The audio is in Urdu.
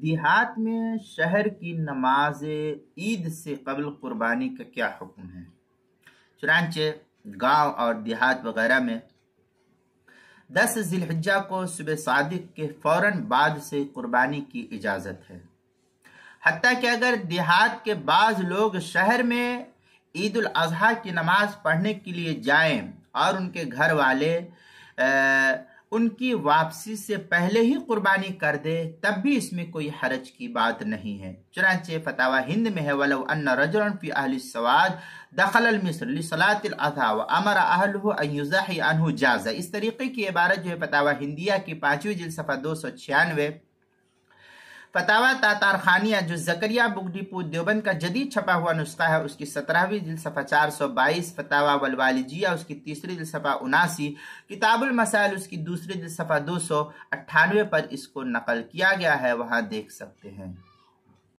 دیہات میں شہر کی نماز عید سے قبل قربانی کا کیا حکم ہے؟ چنانچہ گاؤں اور دیہات وغیرہ میں 10 ذی الحجہ کو صبح صادق کے فوراً بعد سے قربانی کی اجازت ہے۔ حتیٰ کہ اگر دیہات کے بعض لوگ شہر میں عید الاضحیٰ کی نماز پڑھنے کے لیے جائیں اور ان کے گھر والے ان کی واپسی سے پہلے ہی قربانی کر دے، تب بھی اس میں کوئی حرج کی بات نہیں ہے۔ چنانچہ فتاوی ہند میں ہے وَلَوْ أَنَّ رَجُلًا فِي أَهْلِ السَّوَادِ دَخَلَ الْمِصْرَ لِصَلَاةِ الْأَضْحَىٰ وَأَمَرَ أَهْلَهُ أَن يُضَحِّيَ عَنْهُ جَازَ۔ اس طریقے کی عبارت جو ہے فتاوی ہندیہ کی 5ویں جلد صفحہ 296، فتاوی تاتار خانیہ جو زکریہ بک ڈپو دیوبند کا جدید چھپا ہوا نسخہ ہے، اس کی 17ویں جلد صفحہ 422، فتاوی والوالجیہ اس کی 3ری جلد صفحہ 79، کتاب المسائل اس کی 2ری جلد صفحہ 298 پر اس کو نقل کیا گیا ہے، وہاں دیکھ سکتے ہیں۔